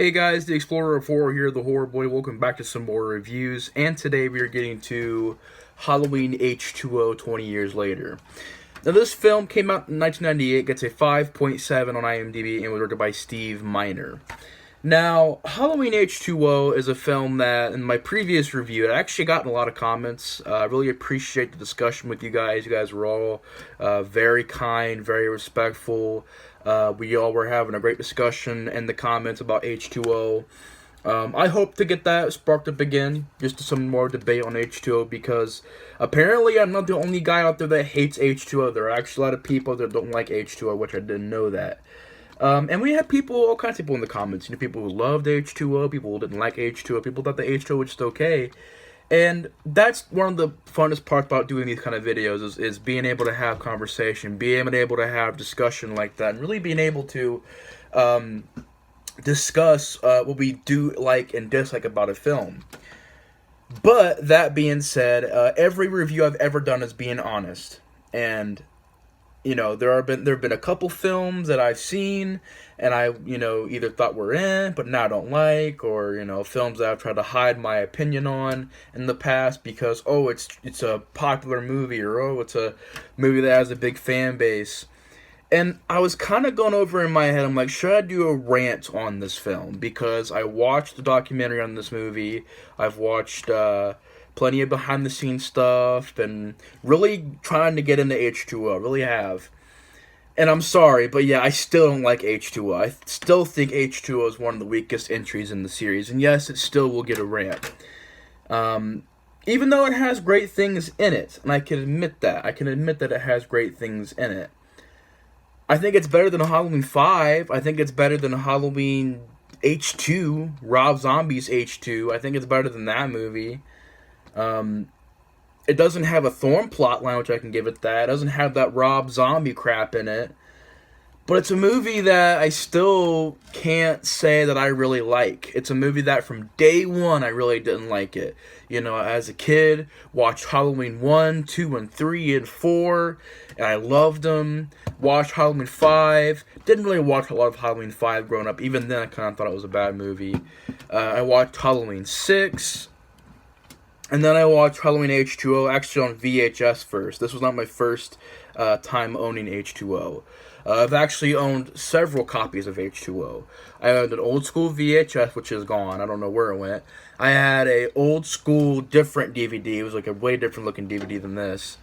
Hey guys, the Explorer of Horror here, the Horror Boy. Welcome back to some more reviews. And today we are getting to Halloween H2O 20 years later. Now this film came out in 1998, gets a 5.7 on IMDb, and was directed by Steve Miner. Now, Halloween H2O is a film that, in my previous review, I actually gotten a lot of comments. I really appreciate the discussion with you guys. You guys were all very kind, very respectful. We all were having a great discussion in the comments about H2O. I hope to get that sparked up again, just some more debate on H2O, because apparently I'm not the only guy out there that hates H2O. There are actually a lot of people that don't like H2O, which I didn't know that. And we had people, all kinds of people in the comments. You know, people who loved H2O, people who didn't like H2O, people thought that H2O was just okay. And that's one of the funnest parts about doing these kind of videos is being able to have conversation, being able to have discussion like that, and really being able to discuss what we do like and dislike about a film. But that being said, every review I've ever done is being honest. And you know, there have been a couple films that I've seen and I, either thought were in, but now I don't like, or, films that I've tried to hide my opinion on in the past because, oh, it's a popular movie, or, oh, it's a movie that has a big fan base. And I was kind of going over in my head, I'm like, should I do a rant on this film? Because I watched the documentary on this movie, I've watched, plenty of behind-the-scenes stuff, and really trying to get into H2O, really have. And I'm sorry, but yeah, I still don't like H2O. I still think H2O is one of the weakest entries in the series, and yes, it still will get a rant. Even though it has great things in it, and I can admit that. I can admit that it has great things in it. I think it's better than Halloween 5. I think it's better than Halloween H2, Rob Zombie's H2. I think it's better than that movie. It doesn't have a Thorn plotline, which I can give it that. It doesn't have that Rob Zombie crap in it. But it's a movie that I still can't say that I really like. It's a movie that from day one I really didn't like it. You know, as a kid, watched Halloween 1, 2, and 3, and 4, and I loved them. Watched Halloween 5. Didn't really watch a lot of Halloween 5 growing up. Even then, I kind of thought it was a bad movie. I watched Halloween 6. And then I watched Halloween H2O, actually on VHS first. This was not my first time owning H2O. I've actually owned several copies of H2O. I owned an old school VHS, which is gone. I don't know where it went. I had a old school different DVD. It was like a way different looking DVD than this.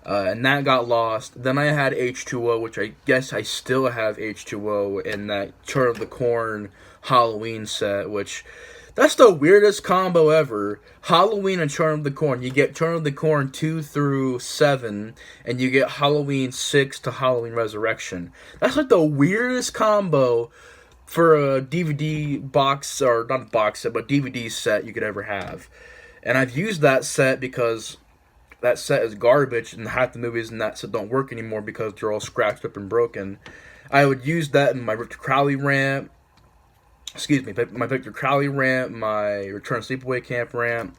And that got lost. Then I had H2O, which I guess I still have H2O in that Turn of the Corn Halloween set, which... that's the weirdest combo ever. Halloween and Turn of the Corn. You get Turn of the Corn 2 through 7, and you get Halloween 6 to Halloween Resurrection. That's like the weirdest combo for a DVD box, or not box set, but DVD set you could ever have. And I've used that set because that set is garbage, and half the movies in that set don't work anymore because they're all scratched up and broken. I would use that in my Victor Crowley rant. My Victor Crowley rant, my Return to Sleepaway Camp rant.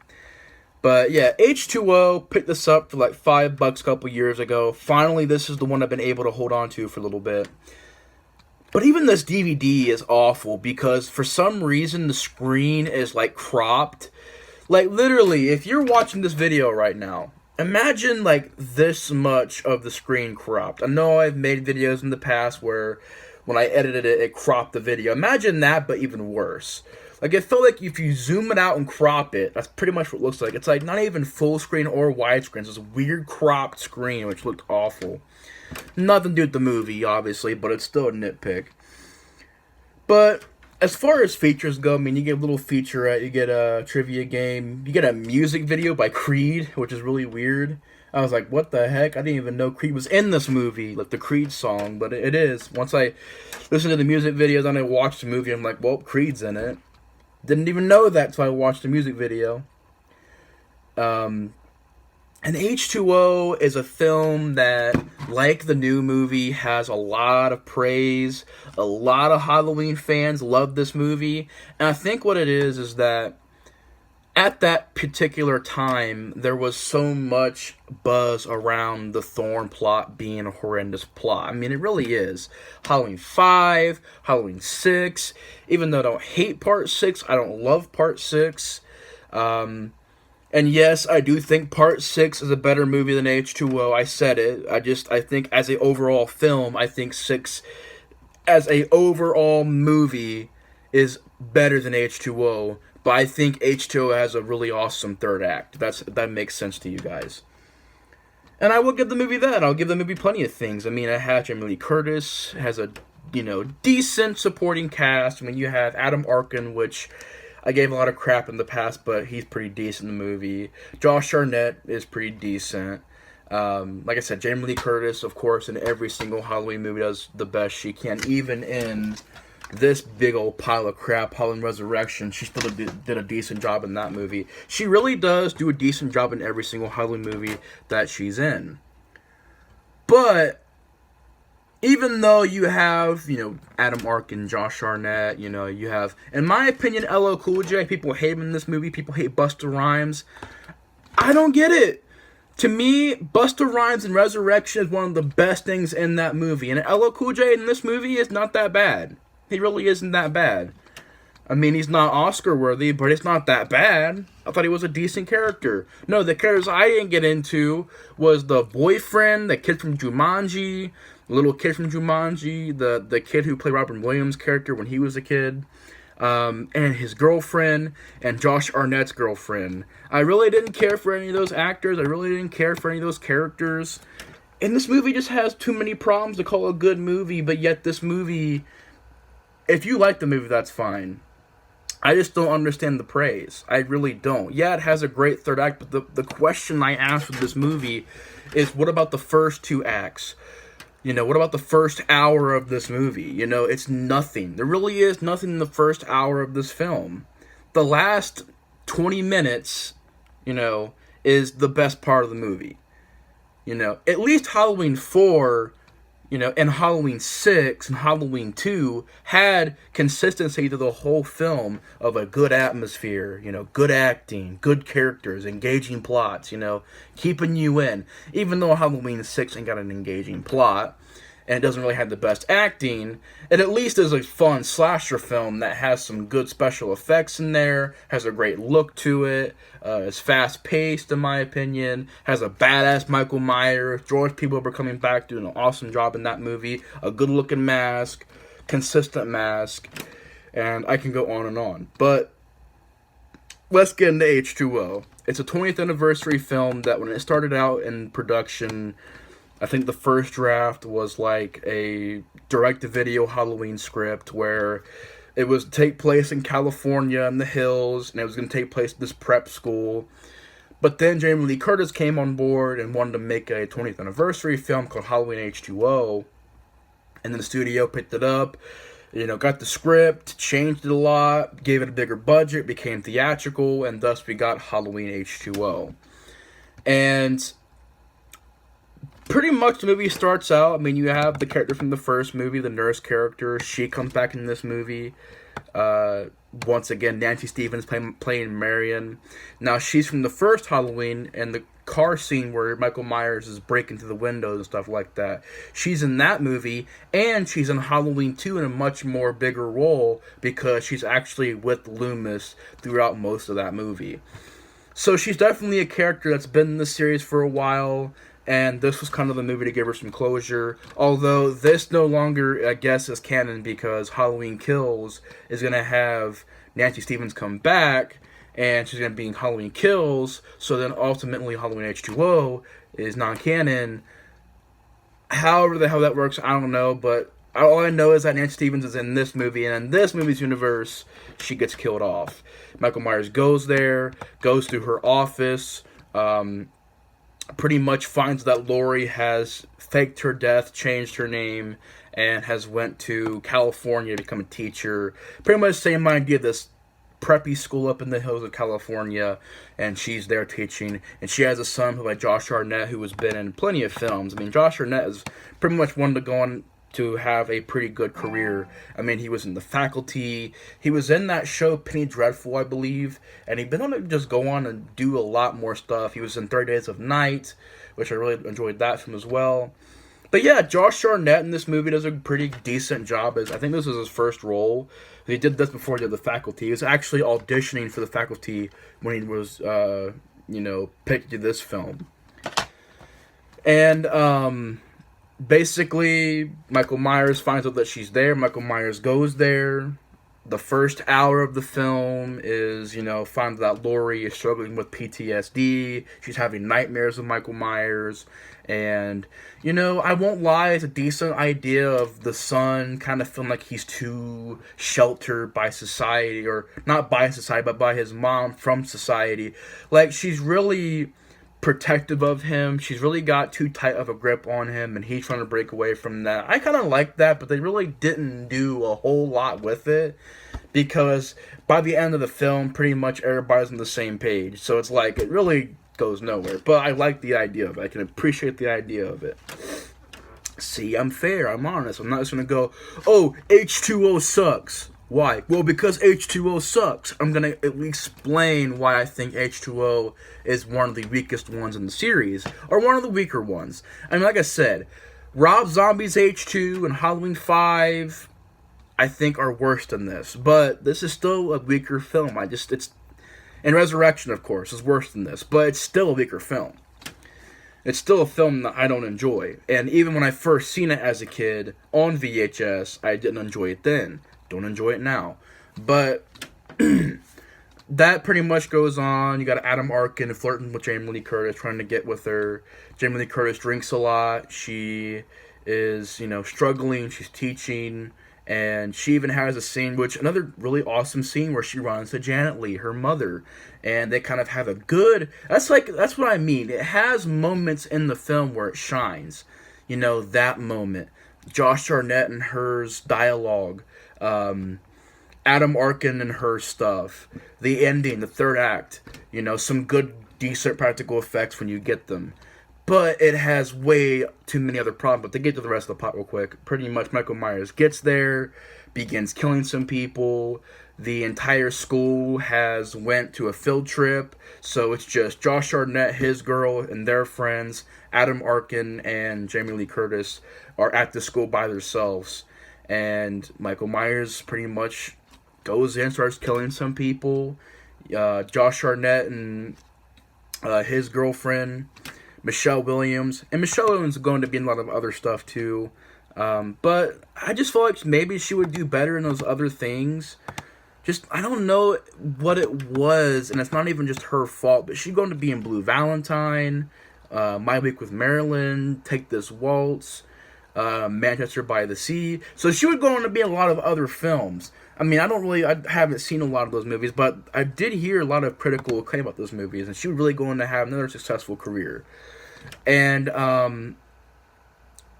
But yeah, H2O, picked this up for like $5 a couple years ago. Finally, this is the one I've been able to hold on to for a little bit. But even this DVD is awful because for some reason the screen is like cropped. Like literally, if you're watching this video right now, imagine like this much of the screen cropped. I know I've made videos in the past where when I edited it, it cropped the video. Imagine that, but even worse. Like, it felt like if you zoom it out and crop it, that's pretty much what it looks like. It's like not even full screen or widescreen. It's this weird cropped screen, which looked awful. Nothing to do with the movie, obviously, but it's still a nitpick. But as far as features go, I mean, you get a little featurette, you get a trivia game, you get a music video by Creed, which is really weird. I was like, what the heck? I didn't even know Creed was in this movie, like the Creed song, but it is. Once I listened to the music videos and I watched the movie, I'm like, well, Creed's in it. Didn't even know that until I watched the music video. And H2O is a film that, like the new movie, has a lot of praise. A lot of Halloween fans love this movie. And I think what it is that at that particular time, there was so much buzz around the Thorn plot being a horrendous plot. I mean, it really is. Halloween 5, Halloween 6. Even though I don't hate Part 6, I don't love Part 6. And yes, I do think Part 6 is a better movie than H2O. I said it. I think as a overall film, I think 6 as a overall movie is better than H2O. But I think H2O has a really awesome third act. That makes sense to you guys. And I will give the movie that. I'll give the movie plenty of things. I mean, it has Jamie Lee Curtis, has a, decent supporting cast. I mean, you have Adam Arkin, which I gave a lot of crap in the past, but he's pretty decent in the movie. Josh Hartnett is pretty decent. Like I said, Jamie Lee Curtis, of course, in every single Halloween movie does the best she can. Even in this big old pile of crap, Halloween Resurrection, she still did a decent job in that movie. She really does do a decent job in every single Halloween movie that she's in. But even though you have, Adam Arkin, Josh Hartnett, you have, in my opinion, LL Cool J, people hate him in this movie, people hate Busta Rhymes. I don't get it. To me, Busta Rhymes in Resurrection is one of the best things in that movie. And LL Cool J in this movie is not that bad. He really isn't that bad. I mean, he's not Oscar-worthy, but it's not that bad. I thought he was a decent character. No, the characters I didn't get into was the boyfriend, the kid from Jumanji, the little kid from Jumanji, the kid who played Robin Williams' character when he was a kid, and his girlfriend, and Josh Arnett's girlfriend. I really didn't care for any of those actors. I really didn't care for any of those characters. And this movie just has too many problems to call a good movie, but yet this movie, if you like the movie, that's fine. I just don't understand the praise. I really don't. Yeah, it has a great third act, but the question I ask with this movie is, what about the first two acts? What about the first hour of this movie? It's nothing. There really is nothing in the first hour of this film. The last 20 minutes, is the best part of the movie. At least Halloween 4, and Halloween 6 and Halloween 2 had consistency to the whole film of a good atmosphere, good acting, good characters, engaging plots, keeping you in. Even though Halloween 6 ain't got an engaging plot, and it doesn't really have the best acting, it at least is a fun slasher film that has some good special effects in there, has a great look to it, is fast-paced in my opinion, has a badass Michael Myers, George P. Wilbur coming back, doing an awesome job in that movie, a good-looking mask, consistent mask, and I can go on and on. But let's get into H2O. It's a 20th anniversary film that when it started out in production, I think the first draft was like a direct-to-video Halloween script where it was to take place in California in the hills, and it was going to take place at this prep school. But then Jamie Lee Curtis came on board and wanted to make a 20th anniversary film called Halloween H2O. And then the studio picked it up, got the script, changed it a lot, gave it a bigger budget, became theatrical, and thus we got Halloween H2O. And pretty much the movie starts out, you have the character from the first movie, the nurse character. She comes back in this movie. Once again, Nancy Stevens playing Marion. Now, she's from the first Halloween, and the car scene where Michael Myers is breaking through the windows and stuff like that. She's in that movie, and she's in Halloween 2 in a much more bigger role because she's actually with Loomis throughout most of that movie. So she's definitely a character that's been in the series for a while, and this was kind of the movie to give her some closure. Although this no longer, I guess, is canon because Halloween Kills is going to have Nancy Stevens come back, and she's going to be in Halloween Kills, so then ultimately Halloween H2O is non-canon. However the hell that works, I don't know, but all I know is that Nancy Stevens is in this movie, and in this movie's universe, she gets killed off. Michael Myers goes there, goes to her office, pretty much finds that Lori has faked her death, changed her name, and has went to California to become a teacher. Pretty much the same idea, this preppy school up in the hills of California, and she's there teaching. And she has a son who, like Josh Hartnett, who has been in plenty of films. Josh Hartnett is pretty much one to go on to have a pretty good career. I mean, he was in The Faculty. He was in that show Penny Dreadful, I believe, and he'd been on to just go on and do a lot more stuff. He was in 30 Days of Night, which I really enjoyed that film as well. But yeah, Josh Hartnett in this movie does a pretty decent job. As I think this was his first role. He did this before he did The Faculty. He was actually auditioning for The Faculty when he was, picked to do this film. And basically, Michael Myers finds out that she's there. Michael Myers goes there. The first hour of the film is, finds that Laurie is struggling with PTSD. She's having nightmares of Michael Myers. And, I won't lie, it's a decent idea of the son kind of feeling like he's too sheltered by society, or not by society, but by his mom from society. Like, she's really protective of him. She's really got too tight of a grip on him, and he's trying to break away from that. I kind of like that, but they really didn't do a whole lot with it, because by the end of the film, pretty much everybody's on the same page. So it's like, it really goes nowhere. But I like the idea of it. I can appreciate the idea of it. See, I'm fair. I'm honest. I'm not just going to go, oh, H20 sucks. Why? Well, because H20 sucks. I'm going to explain why I think H20 is one of the weakest ones in the series, or one of the weaker ones. I mean, like I said, Rob Zombie's H2 and Halloween 5, I think, are worse than this. But this is still a weaker film. And Resurrection, of course, is worse than this, but it's still a weaker film. It's still a film that I don't enjoy. And even when I first seen it as a kid on VHS, I didn't enjoy it then. Don't enjoy it now. But that pretty much goes on. You got Adam Arkin flirting with Jamie Lee Curtis, trying to get with her. Jamie Lee Curtis drinks a lot. She is, struggling. She's teaching. And she even has a scene, which another really awesome scene, where she runs to Janet Leigh, her mother, and they kind of have a good. That's what I mean. It has moments in the film where it shines. That moment, Josh Hartnett and her's dialogue, Adam Arkin and her stuff, the ending, the third act. Some good, decent practical effects when you get them. But it has way too many other problems. But to get to the rest of the plot real quick, pretty much Michael Myers gets there, begins killing some people. The entire school has went to a field trip. So it's just Josh Hartnett, his girl, and their friends. Adam Arkin and Jamie Lee Curtis are at the school by themselves. And Michael Myers pretty much goes in, starts killing some people. Josh Hartnett and his girlfriend, Michelle Williams. And Michelle Williams is going to be in a lot of other stuff too. But I just feel like maybe she would do better in those other things. I don't know what it was, and it's not even just her fault, but she's going to be in Blue Valentine, My Week with Marilyn, Take This Waltz, Manchester by the Sea. So she would go on to be in a lot of other films. I mean, I haven't seen a lot of those movies, but I did hear a lot of critical acclaim about those movies, and she would really go on to have another successful career. And,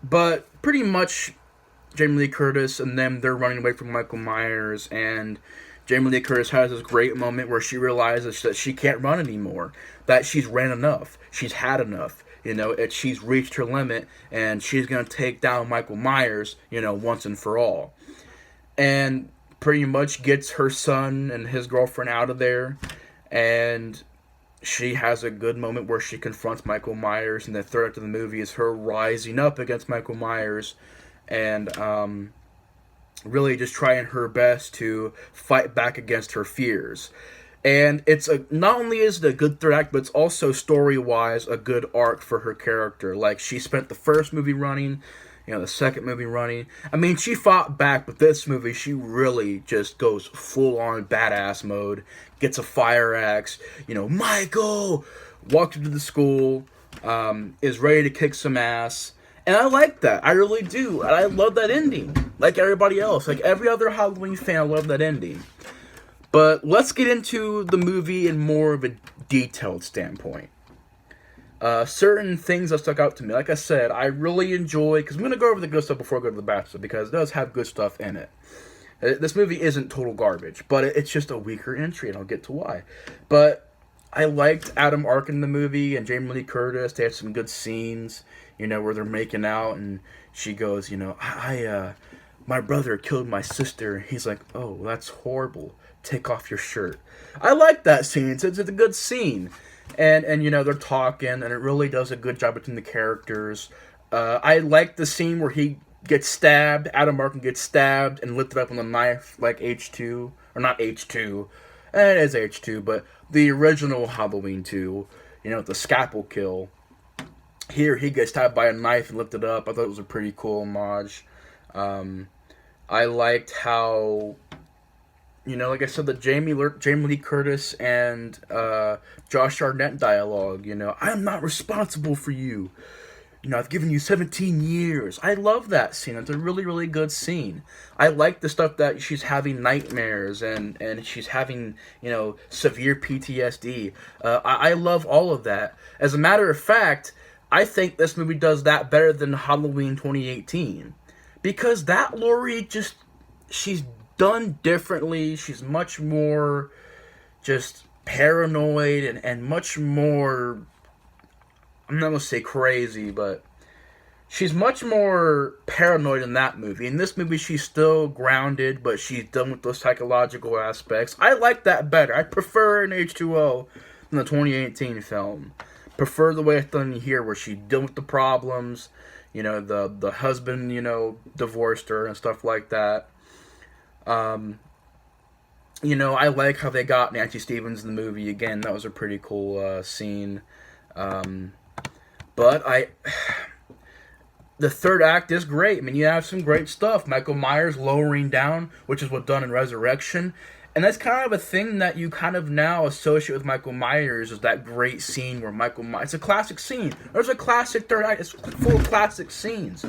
but pretty much Jamie Lee Curtis and them, they're running away from Michael Myers, and Jamie Lee Curtis has this great moment where she realizes that she can't run anymore, that she's ran enough, she's had enough, she's reached her limit, and she's going to take down Michael Myers, once and for all. And pretty much gets her son and his girlfriend out of there, and she has a good moment where she confronts Michael Myers, and the third act of the movie is her rising up against Michael Myers, and really just trying her best to fight back against her fears. And not only is it a good third act, but it's also story-wise a good arc for her character. Like, she spent the first movie running, the second movie running. I mean, she fought back, but this movie, she really just goes full-on badass mode, gets a fire axe, Michael, walks into the school, is ready to kick some ass. And I like that. I really do. And I love that ending. Like everybody else. Like every other Halloween fan, I love that ending. But let's get into the movie in more of a detailed standpoint. Certain things that stuck out to me. Like I said, I really enjoy, because I'm going to go over the good stuff before I go to the bad stuff, because it does have good stuff in it. This movie isn't total garbage, but it's just a weaker entry, and I'll get to why. But I liked Adam Arkin in the movie and Jamie Lee Curtis. They had some good scenes. where they're making out, and she goes, my brother killed my sister. He's like, oh, that's horrible. Take off your shirt. I like that scene. It's a good scene. And they're talking, and it really does a good job between the characters. I like the scene where he gets stabbed, Adam Arkin gets stabbed and lifted up on the knife like H2. Or not H2. It is H2, but the original Halloween 2, the scalpel kill. Here, he gets stabbed by a knife and lifted up. I thought it was a pretty cool homage. I liked how, like I said, the Jamie Lee Curtis and Josh Hartnett dialogue. I'm not responsible for you. I've given you 17 years. I love that scene. It's a really, really good scene. I like the stuff that she's having nightmares and she's having, severe PTSD. I love all of that. As a matter of fact, I think this movie does that better than Halloween 2018. Because that Laurie she's done differently. She's much more just paranoid and much more, I'm not going to say crazy, but she's much more paranoid in that movie. In this movie, she's still grounded, but she's done with those psychological aspects. I like that better. I prefer an H2O than the 2018 film. Prefer the way it's done here, where she's dealing with the problems. The husband, divorced her and stuff like that. I like how they got Nancy Stevens in the movie. Again, that was a pretty cool scene. But the third act is great. I mean, you have some great stuff. Michael Myers lowering down, which is what's done in Resurrection. And that's kind of a thing that you kind of now associate with Michael Myers, is that great scene where Michael Myers... It's a classic scene. There's a classic third act. It's full of classic scenes.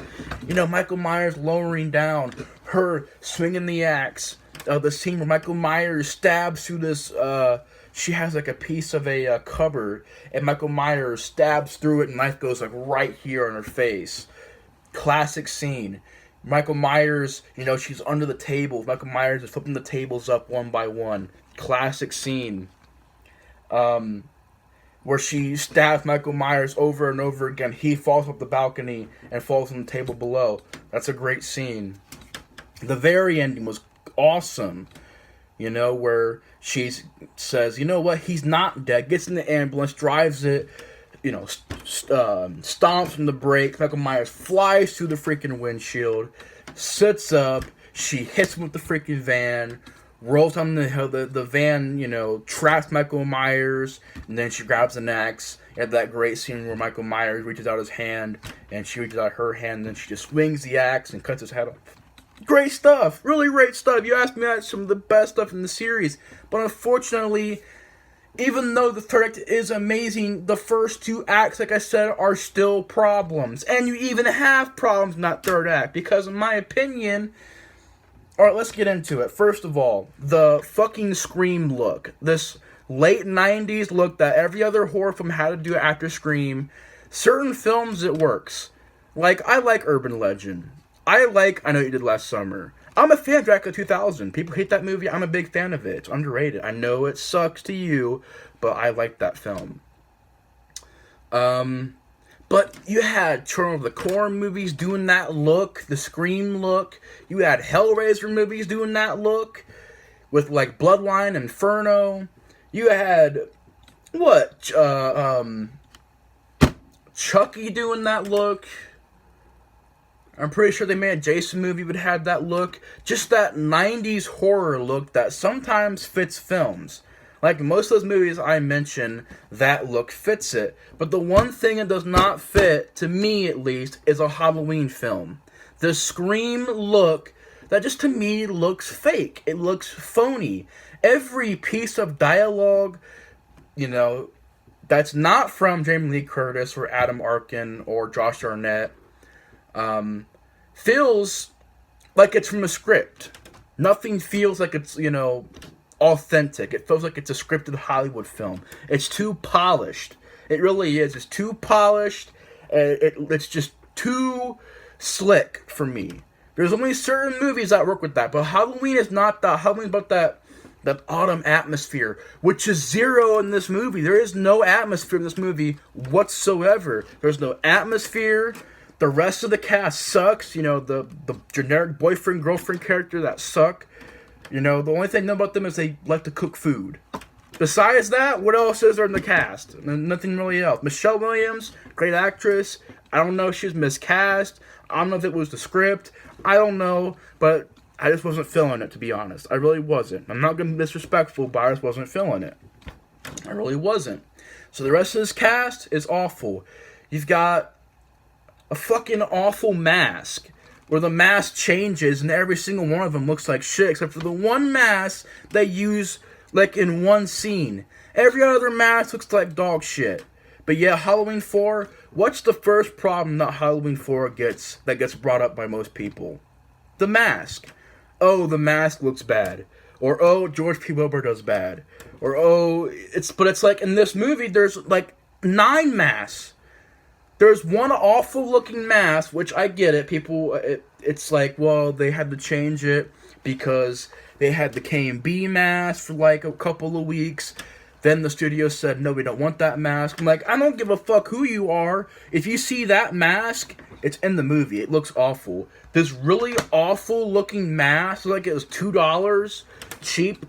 Michael Myers lowering down, her swinging the axe. The scene where Michael Myers stabs through this... she has like a piece of a cupboard, and Michael Myers stabs through it, and knife goes like right here on her face. Classic scene. Michael Myers, she's under the table. Michael Myers is flipping the tables up one by one. Classic scene. Where she stabs Michael Myers over and over again. He falls off the balcony and falls on the table below. That's a great scene. The very ending was awesome. Where she says, what, he's not dead. Gets in the ambulance, drives it, stomps on the brake. Michael Myers flies through the freaking windshield, sits up, she hits him with the freaking van, rolls down the hill, the van, traps Michael Myers, and then she grabs an axe. You have that great scene where Michael Myers reaches out his hand, and she reaches out her hand, and then she just swings the axe and cuts his head off. Great stuff. Really great stuff. You asked me, that's some of the best stuff in the series. But unfortunately, even though the third act is amazing, the first two acts, like I said, are still problems. And you even have problems in that third act. Because in my opinion... Alright, let's get into it. First of all, the fucking Scream look. This late 90s look that every other horror film had to do after Scream. Certain films, it works. Like, I like Urban Legend. I Know What You Did Last Summer. I'm a fan of Dracula 2000. People hate that movie. I'm a big fan of it. It's underrated. I know it sucks to you, but I like that film. But you had Children of the Corn movies doing that look, the Scream look. You had Hellraiser movies doing that look, with like Bloodline, Inferno. You had Chucky doing that look. I'm pretty sure they made a Jason movie would have that look. Just that 90s horror look that sometimes fits films. Like most of those movies I mentioned, that look fits it. But the one thing it does not fit, to me at least, is a Halloween film. The Scream look, that just to me looks fake. It looks phony. Every piece of dialogue, that's not from Jamie Lee Curtis or Adam Arkin or Josh Hartnett, feels like it's from a script. Nothing feels like it's, authentic. It feels like it's a scripted Hollywood film. It's too polished. It really is. It's too polished. It's just too slick for me. There's only certain movies that work with that, but Halloween is not that. Halloween's about That autumn atmosphere, which is zero in this movie. There is no atmosphere in this movie whatsoever. There's no atmosphere. The rest of the cast sucks. You know, the generic boyfriend, girlfriend character that suck. You know, the only thing I know about them is they like to cook food. Besides that, what else is there in the cast? Nothing really else. Michelle Williams, great actress. I don't know if she was miscast. I don't know if it was the script. I don't know, but I just wasn't feeling it, to be honest. I really wasn't. I'm not going to be disrespectful, but I just wasn't feeling it. I really wasn't. So the rest of this cast is awful. You've got a fucking awful mask, where the mask changes and every single one of them looks like shit, except for the one mask they use, like, in one scene. Every other mask looks like dog shit. But yeah, Halloween 4, what's the first problem that Halloween 4 gets brought up by most people? The mask. Oh, the mask looks bad. Or, oh, George P. Wilbur does bad. Or, oh, but it's like, in this movie, there's, like, 9 masks. There's one awful looking mask, which I get it. People, it's like, well, they had to change it because they had the K&B mask for, like, a couple of weeks. Then the studio said, no, we don't want that mask. I'm like, I don't give a fuck who you are. If you see that mask, it's in the movie. It looks awful. This really awful looking mask, like it was $2, cheap.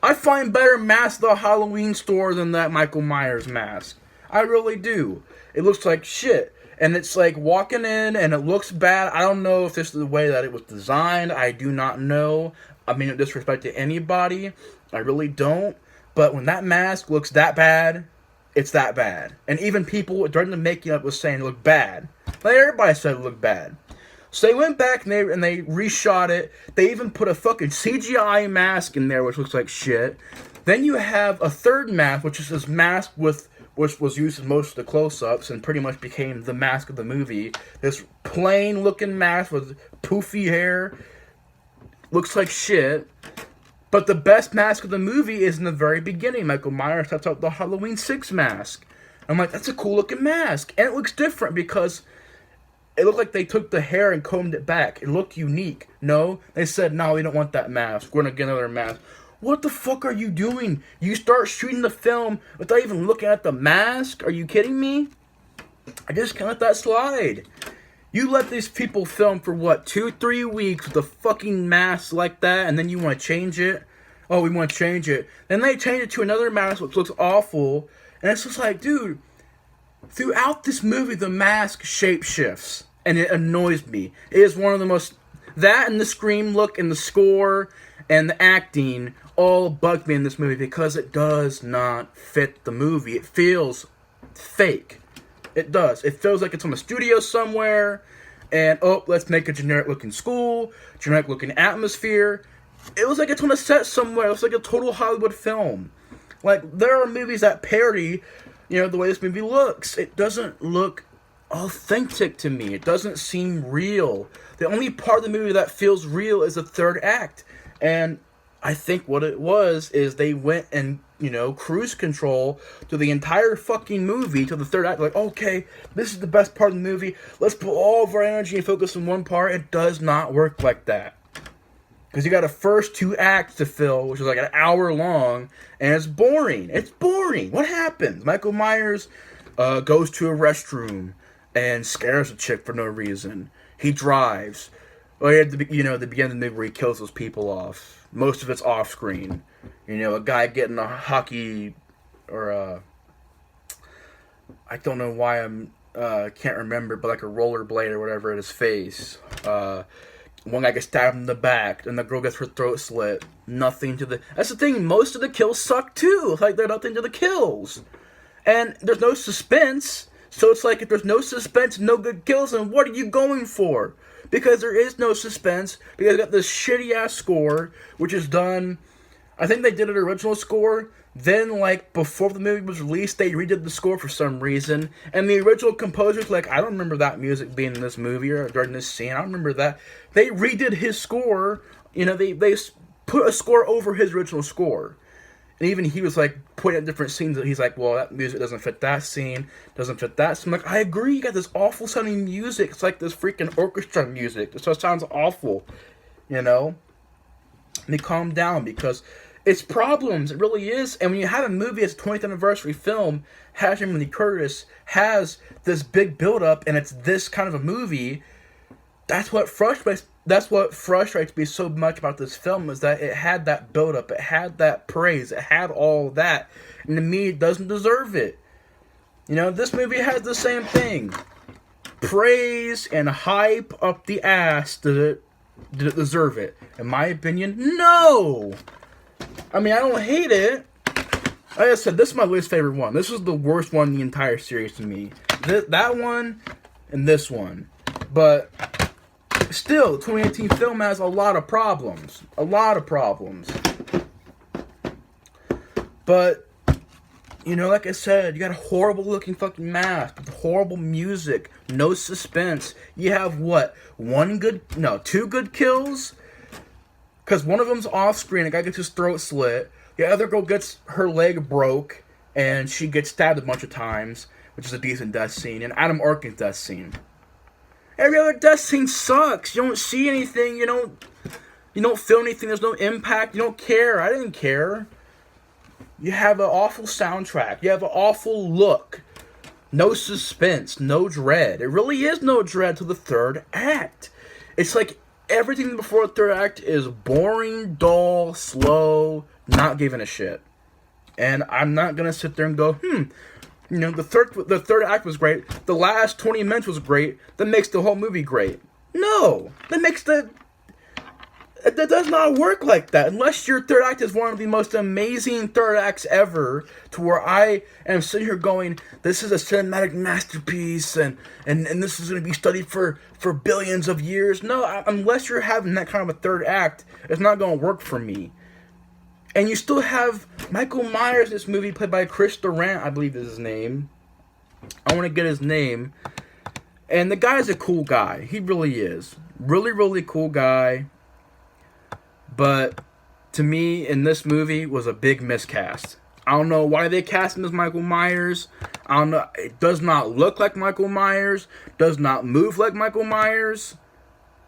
I find better masks at the Halloween store than that Michael Myers mask. I really do. It looks like shit. And it's like walking in and it looks bad. I don't know if this is the way that it was designed. I do not know. I mean, no disrespect to anybody. I really don't. But when that mask looks that bad, it's that bad. And even people during the making of it was saying it looked bad. Like, everybody said it looked bad. So they went back and they reshot it. They even put a fucking CGI mask in there, which looks like shit. Then you have a third mask, which is this mask which was used in most of the close-ups and pretty much became the mask of the movie. This plain-looking mask with poofy hair. Looks like shit. But the best mask of the movie is in the very beginning. Michael Myers sets out the Halloween 6 mask. I'm like, that's a cool looking mask. And it looks different because it looked like they took the hair and combed it back. It looked unique. No, they said, no, we don't want that mask. We're going to get another mask. What the fuck are you doing? You start shooting the film without even looking at the mask? Are you kidding me? I just can't let that slide. You let these people film for, what, 2-3 weeks with a fucking mask like that, and then you want to change it? Oh, we want to change it. Then they change it to another mask which looks awful, and it's just like, dude, throughout this movie, the mask shape shifts, and it annoys me. It is one of the most... That and the scream look and the score and the acting all bug me in this movie because it does not fit the movie. It feels fake. It does. It feels like it's on a studio somewhere, and, oh, let's make a generic-looking school, generic-looking atmosphere. It was like it's on a set somewhere. It was like a total Hollywood film. Like, there are movies that parody, you know, the way this movie looks. It doesn't look authentic to me. It doesn't seem real. The only part of the movie that feels real is the third act. And I think what it was is they went and, you know, cruise control to the entire fucking movie, to the third act. Like, okay, this is the best part of the movie. Let's put all of our energy and focus on one part. It does not work like that. Because you got a first 2 acts to fill, which is like an hour long, and it's boring. It's boring. What happens? Michael Myers goes to a restroom and scares a chick for no reason. He drives. Well, at the beginning of the movie where he kills those people off. Most of it's off screen. You know, a guy getting a hockey or I don't know why I'm can't remember, but like a rollerblade or whatever at his face. One guy gets stabbed in the back, and the girl gets her throat slit. Nothing to the... That's the thing, most of the kills suck too. It's like they're nothing to the kills. And there's no suspense. So it's like, if there's no suspense, no good kills, then what are you going for? Because there is no suspense, because they got this shitty-ass score, which is done... I think they did an original score, then, like, before the movie was released, they redid the score for some reason, and the original composer's like, I don't remember that music being in this movie or during this scene, I don't remember that. They redid his score, you know, they put a score over his original score. And even he was, like, pointing at different scenes that he's like, well, that music doesn't fit that scene, doesn't fit that scene. I'm like, I agree, you got this awful sounding music, it's like this freaking orchestra music, it just sounds awful, you know? And they calm down, because It's problems. It really is. And when you have a movie that's a 20th anniversary film, has Jamie Lee Curtis, has this big build up, and it's this kind of a movie, that's what frustrates. That's what frustrates me so much about this film, is that it had that build up, it had that praise, it had all that, and to me, it doesn't deserve it. You know, this movie has the same thing. Praise and hype up the ass. Did it deserve it? In my opinion, no. I mean, I don't hate it. Like I said, this is my least favorite one. This was the worst one in the entire series to me. That one and this one. But still, the 2018 film has a lot of problems. A lot of problems. But, you know, like I said, you got a horrible looking fucking mask, with horrible music, no suspense. You have what? Two good kills? Because one of them's off screen, a guy gets his throat slit. The other girl gets her leg broke, and she gets stabbed a bunch of times, which is a decent death scene. And Adam Arkin's death scene. Every other death scene sucks. You don't see anything. You don't feel anything. There's no impact. You don't care. I didn't care. You have an awful soundtrack. You have an awful look. No suspense. No dread. It really is no dread to the third act. It's like everything before the third act is boring, dull, slow, not giving a shit. And I'm not gonna sit there and go, you know, the third act was great. The last 20 minutes was great. That makes the whole movie great. No, that does not work like that. Unless your third act is one of the most amazing third acts ever, to where I am sitting here going, this is a cinematic masterpiece, and this is going to be studied for billions of years. No, unless you're having that kind of a third act, it's not going to work for me. And you still have Michael Myers in this movie, played by Chris Durant, I believe is his name. I want to get his name. And the guy's a cool guy. He really is. Really, really cool guy. But to me, in this movie, was a big miscast. I don't know why they cast him as Michael Myers. I don't know. It does not look like Michael Myers. Does not move like Michael Myers.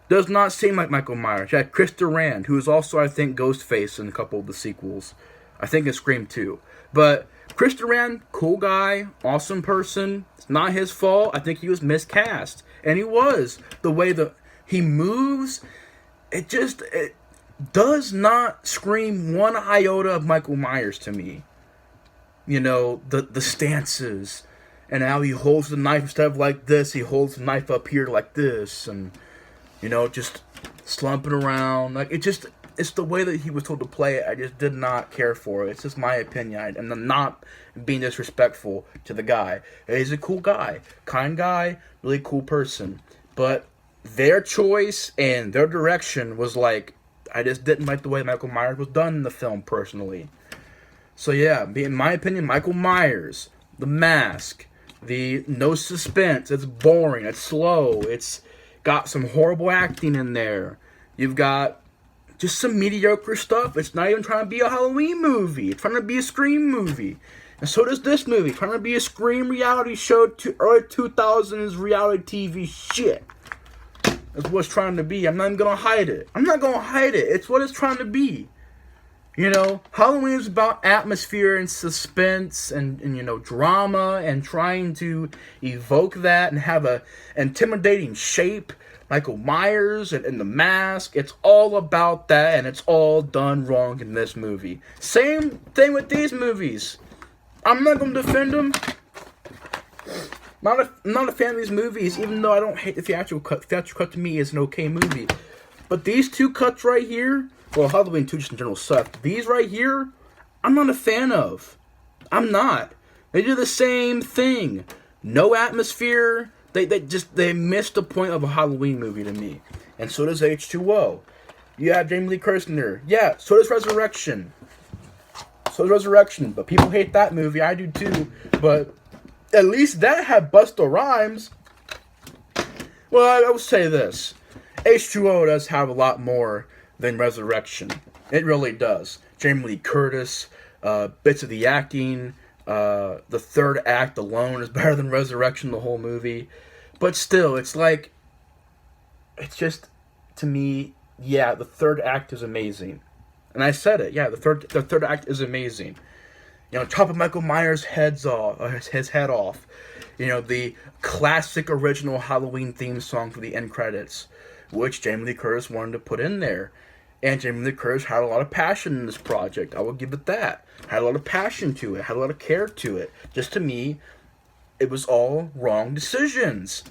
Does not seem like Michael Myers. You had Chris Durant, who is also, I think, Ghostface in a couple of the sequels. I think in Scream 2. But Chris Durant, cool guy, awesome person. It's not his fault. I think he was miscast. And he was. The way that he moves, it does not scream one iota of Michael Myers to me. You know, the stances, and how he holds the knife instead of like this, he holds the knife up here like this, and, you know, just slumping around. Like, it's the way that he was told to play it. I just did not care for it. It's just my opinion, and I'm not being disrespectful to the guy. He's a cool guy, kind guy, really cool person. But their choice and their direction was like, I just didn't like the way Michael Myers was done in the film, personally. So yeah, in my opinion, Michael Myers, The Mask, the no suspense, it's boring, it's slow, it's got some horrible acting in there. You've got just some mediocre stuff. It's not even trying to be a Halloween movie. It's trying to be a Scream movie. And so does this movie. It's trying to be a Scream reality show, to early 2000s reality TV shit. That's what it's trying to be. I'm not even going to hide it. I'm not going to hide it. It's what it's trying to be. You know, Halloween is about atmosphere and suspense and you know, drama, and trying to evoke that and have a intimidating shape. Michael Myers and The Mask. It's all about that, and it's all done wrong in this movie. Same thing with these movies. I'm not going to defend them. I'm not a fan of these movies, even though I don't hate the theatrical cut. Theatrical cut to me is an okay movie. But these two cuts right here, well, Halloween 2 just in general sucked. These right here, I'm not a fan of. I'm not. They do the same thing. No atmosphere. They missed the point of a Halloween movie to me. And so does H20. You have Jamie Lee Curtis in there. Yeah, so does Resurrection. But people hate that movie. I do too. But at least that had Busta Rhymes. Well, I will say this. H20 does have a lot more than Resurrection. It really does. Jamie Lee Curtis, bits of the acting, the third act alone is better than Resurrection, the whole movie. But still, it's like, it's just, to me, yeah, the third act is amazing. And I said it. Yeah, the third act is amazing. Chopping Michael Myers' his head off. The classic original Halloween theme song for the end credits, which Jamie Lee Curtis wanted to put in there. And Jamie Lee Curtis had a lot of passion in this project. I will give it that. Had a lot of passion to it. Had a lot of care to it. Just to me, it was all wrong decisions.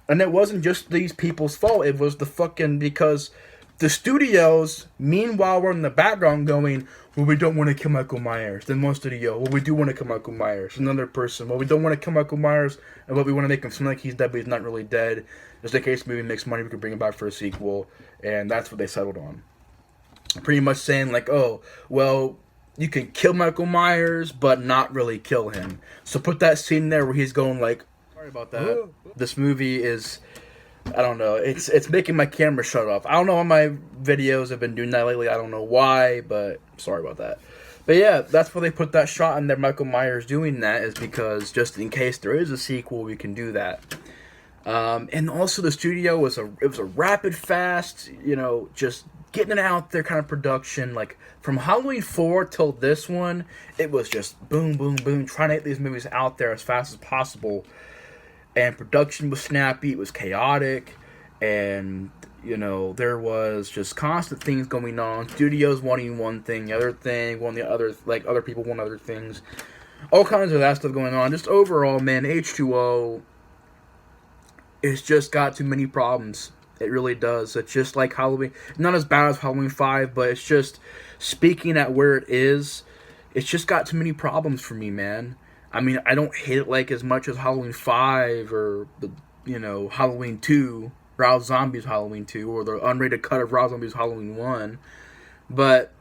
And it wasn't just these people's fault. It was the fucking... Because the studios, meanwhile, were in the background going, well, we don't want to kill Michael Myers. Then one studio, well, we do want to kill Michael Myers. Another person, well, we don't want to kill Michael Myers, but we want to make him seem like he's dead, but he's not really dead. Just in case the movie makes money, we could bring him back for a sequel. And that's what they settled on. Pretty much saying, like, oh, well, you can kill Michael Myers, but not really kill him. So put that scene there where he's going like, sorry about that. This movie is... I don't know. It's making my camera shut off. I don't know why my videos have been doing that lately. I don't know why, but sorry about that. But yeah, that's why they put that shot in there. Michael Myers doing that is because just in case there is a sequel, we can do that. And also the studio was a rapid, fast, just getting it out there kind of production. Like from Halloween 4 till this one, it was just boom, boom, boom, trying to get these movies out there as fast as possible. And production was snappy, it was chaotic, and, there was just constant things going on. Studios wanting one thing, the other thing, wanting the other, like, other people want other things. All kinds of that stuff going on. Just overall, man, H2O, it's just got too many problems. It really does. It's just like Halloween, not as bad as Halloween 5, but it's just, speaking at where it is, it's just got too many problems for me, man. I mean, I don't hate it like as much as Halloween 5 or Halloween 2, Rob Zombie's Halloween 2, or the unrated cut of Rob Zombie's Halloween 1. But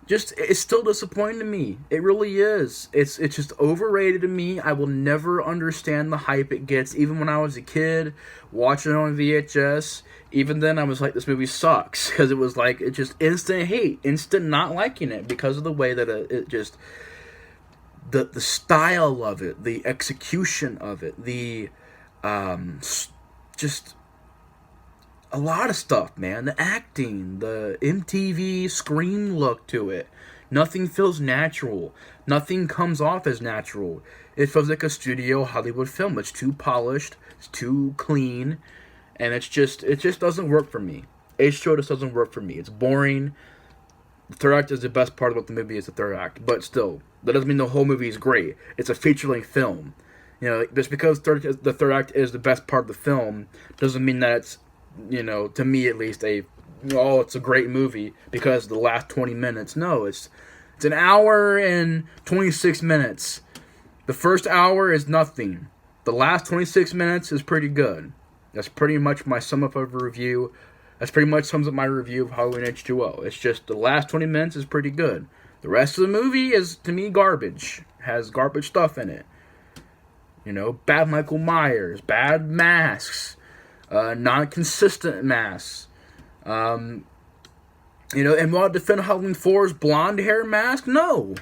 just it's still disappointing to me. It really is. It's just overrated to me. I will never understand the hype it gets. Even when I was a kid watching it on VHS, even then I was like, this movie sucks, because it was like it just instant hate, instant not liking it because of the way that it just. The style of it, the execution of it, the just a lot of stuff, man. The acting, the MTV Scream look to it. Nothing feels natural. Nothing comes off as natural. It feels like a studio Hollywood film. It's too polished. It's too clean, and it just doesn't work for me. H2O just doesn't work for me. It's boring. The third act is the best part about the movie is the third act, but still, that doesn't mean the whole movie is great. It's a feature-length film. Just because the third act is the best part of the film doesn't mean that it's, to me at least, it's a great movie because the last 20 minutes. No, it's an hour and 26 minutes. The first hour is nothing. The last 26 minutes is pretty good. That's pretty much my sum up of a review. That's pretty much sums up my review of Halloween H2O. It's just the last 20 minutes is pretty good. The rest of the movie is, to me, garbage. Has garbage stuff in it. Bad Michael Myers, bad masks, non-consistent masks. And while I defend Halloween 4's blonde hair mask, no.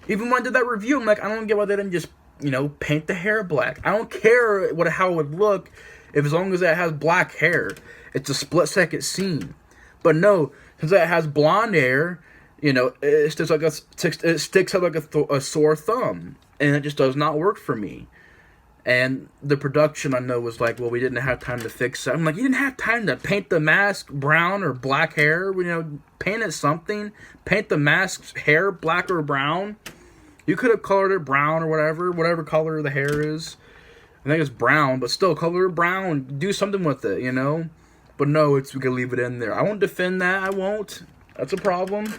Even when I did that review, I'm like, I don't get why they didn't just, paint the hair black. I don't care how it would look as long as it has black hair. It's a split-second scene. But no, since it has blonde hair, it sticks out like a sore thumb. And it just does not work for me. And the production, I know, was like, well, we didn't have time to fix it. I'm like, you didn't have time to paint the mask brown or black hair? Paint it something. Paint the mask's hair black or brown. You could have colored it brown or whatever color the hair is. I think it's brown, but still, color it brown. Do something with it, But no, we can leave it in there. I won't defend that. I won't. That's a problem.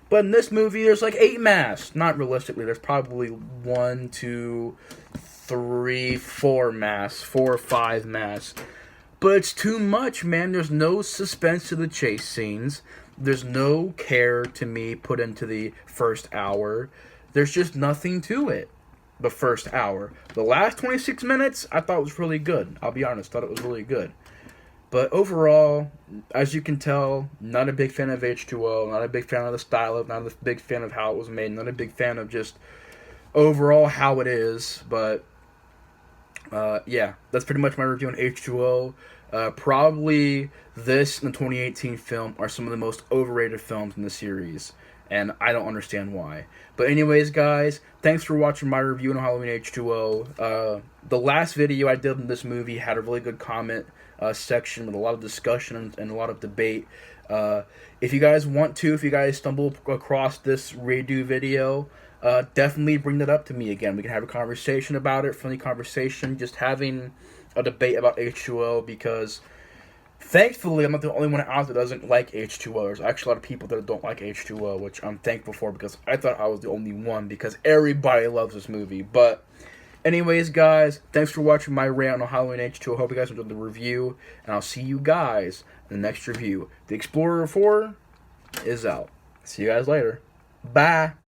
But in this movie, there's like 8 masks. Not realistically. There's probably 1, 2, 3, 4 masks. 4 or 5 masks. But it's too much, man. There's no suspense to the chase scenes. There's no care to me put into the first hour. There's just nothing to it. The first hour. The last 26 minutes, I thought was really good. I'll be honest. Thought it was really good. But overall, as you can tell, not a big fan of H2O, not a big fan of the style of, not a big fan of how it was made, not a big fan of just overall how it is. But yeah, that's pretty much my review on H2O. Probably this and the 2018 film are some of the most overrated films in the series, and I don't understand why. But anyways, guys, thanks for watching my review on Halloween H2O. The last video I did on this movie had a really good comment section with a lot of discussion and a lot of debate. If you guys want to, if you guys stumble across this redo video, definitely bring that up to me again. We can have a conversation about it, friendly conversation, just having a debate about H2O, because thankfully I'm not the only one out there that doesn't like H2O. There's actually a lot of people that don't like H2O, which I'm thankful for, because I thought I was the only one, because everybody loves this movie. But anyways, guys, thanks for watching my rant on Halloween H2O. I hope you guys enjoyed the review, and I'll see you guys in the next review. The Explorer 4 is out. See you guys later. Bye.